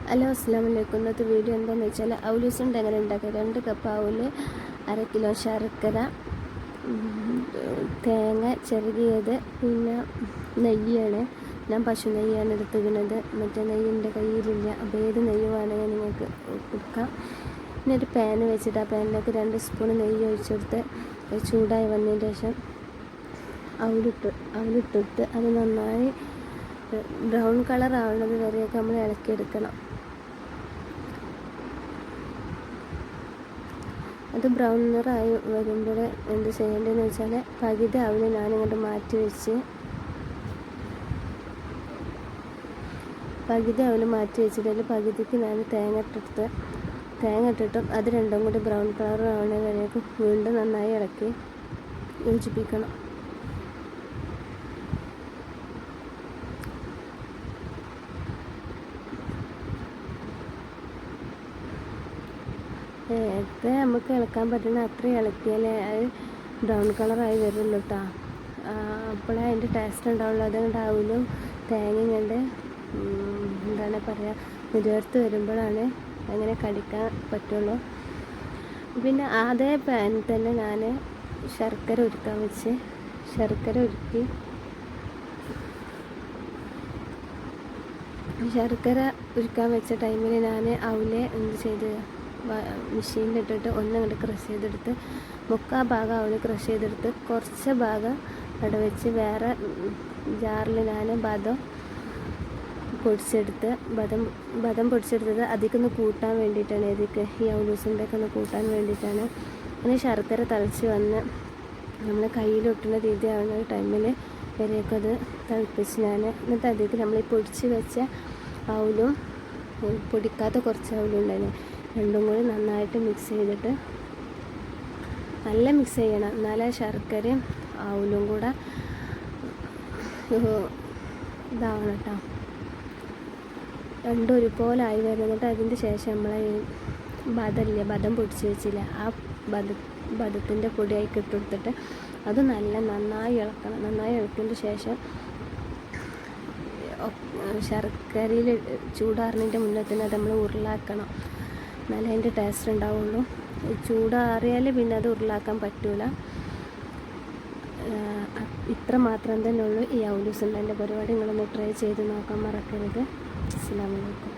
Hello അസ്സലാമു അലൈക്കും. ഇന്നത്തെ വീഡിയോ എന്താണെന്ന് വെച്ചാൽ അവലൂസ് ഉണ്ട് എങ്ങനെ ഉണ്ടാക്കുക. 2 കപ്പ് അവല്, 1/2 കിലോ ശർക്കര, തേങ്ങ ചിരകിയത്, പിന്നെ നെയ്യാണ്. ഞാൻ പശു നെയ്യാണ് എടുത്തിരിക്കുന്നത്, മറ്റേ നെയ്യ് എൻ്റെ കയ്യിലില്ല. അപ്പോൾ ഏത് നെയ്യ് വേണമെങ്കിൽ നിങ്ങൾക്ക് കൊടുക്കാം. പിന്നെ ഒരു പാൻ വെച്ചിട്ട് ആ പാനിലേക്ക് 2 സ്പൂൺ നെയ്യ് ഒഴിച്ചെടുത്ത് ചൂടായി വന്നതിന് ശേഷം അവലിട്ടെടുത്ത് അത് നന്നായി ബ്രൗൺ കളർ ആവുന്നത് വരെയൊക്കെ നമ്മൾ ഇളക്കിയെടുക്കണം. അത് ബ്രൗൺ നിറായി വരുമ്പോൾ എന്ത് ചെയ്യേണ്ടതെന്ന് വെച്ചാൽ പകുതി അവല് ഞാനിങ്ങോട്ട് മാറ്റി വെച്ചിട്ട് അതിൽ പകുതിക്ക് ഞാൻ തേങ്ങ ഇട്ടിട്ട് അത് രണ്ടും കൂടി ബ്രൗൺ കളർ ആവുന്ന വരെയൊക്കെ വീണ്ടും നന്നായി ഇളക്കി യോജിപ്പിക്കണം. എത്ര നമുക്ക് ഇളക്കാൻ പറ്റുന്ന അത്ര ഇളക്കിയാലേ അത് ബ്രൗൺ കളറായി വരുള്ളൂ കേട്ടോ. അപ്പോഴേ അതിൻ്റെ ടേസ്റ്റ് ഉണ്ടാവുള്ളൂ. അതുകൊണ്ടാവില്ല തേങ്ങയും കണ്ട് എന്താണ് പറയുക, മുതിർത്ത് വരുമ്പോഴാണ് അങ്ങനെ കടിക്കാൻ പറ്റുള്ളൂ. പിന്നെ അതേ പാനിൽ തന്നെ ഞാൻ ശർക്കര ഉരുക്കാൻ വെച്ച് ശർക്കര ഉരുക്കാൻ വെച്ച ടൈമിൽ ഞാൻ അവല് എന്ത് ചെയ്ത് മെഷീനിലിട്ടിട്ട് ഒന്നങ്ങോട്ട് ക്രഷ് ചെയ്തെടുത്ത് 3/4 ഭാഗം അവല് ക്രഷ് ചെയ്തെടുത്ത് കുറച്ച് ഭാഗം അവിടെ വെച്ച് വേറെ ജാറിൽ ഞാൻ ബദം പൊടിച്ചെടുത്തത് അതിക്കൊന്ന് കൂട്ടാൻ വേണ്ടിയിട്ടാണ്. ഈ അവലൂസിൻ്റെ ഒക്കെ ഒന്ന് കൂട്ടാൻ വേണ്ടിയിട്ടാണ്. അങ്ങനെ ശർക്കര തിളച്ച് വന്ന് നമ്മൾ കയ്യിലൊട്ടുന്ന രീതി ആവുന്ന ടൈമിൽ വരെയൊക്കെ അത് തിളപ്പിച്ച് എന്നിട്ട് അതിലേക്ക് നമ്മൾ ഈ പൊടിച്ച് വെച്ച അവലും പൊടിക്കാത്ത കുറച്ച് അവലും ഉണ്ടായിരുന്നു, രണ്ടും കൂടി നന്നായിട്ട് മിക്സ് ചെയ്തിട്ട് നല്ല മിക്സ് ചെയ്യണം. എന്നാലേ ശർക്കരയും അവലും കൂടെ ഇതാവണം കേട്ടോ. രണ്ടും ഒരുപോലെ ആയി വരുന്നിട്ട് അതിൻ്റെ ശേഷം നമ്മളെ ബദം പൊടിച്ച് വെച്ചില്ല, ആ ബദത്തിൻ്റെ പൊടിയായി ഇട്ടെടുത്തിട്ട് അത് നന്നായി ഇളക്കണം. നന്നായി ഇളക്കിയതിൻ്റെ ശേഷം ശർക്കരയിൽ ചൂടാറുന്നതിൻ്റെ മുന്നേ തന്നെ അത് നമ്മൾ ഉരുളാക്കണം, എന്നാലേ അതിൻ്റെ ടേസ്റ്റ് ഉണ്ടാവുള്ളൂ. ചൂടാറിയാൽ പിന്നെ അത് ഉരുളാക്കാൻ പറ്റൂല. ഇത്ര മാത്രം തന്നെ ഉള്ളൂ ഈ അവലൂസ് ഉണ്ട്. എൻ്റെ പരിപാടി നിങ്ങളൊന്ന് ട്രൈ ചെയ്ത് നോക്കാൻ മറക്കരുത്. അസ്സലാമു അലൈക്കും.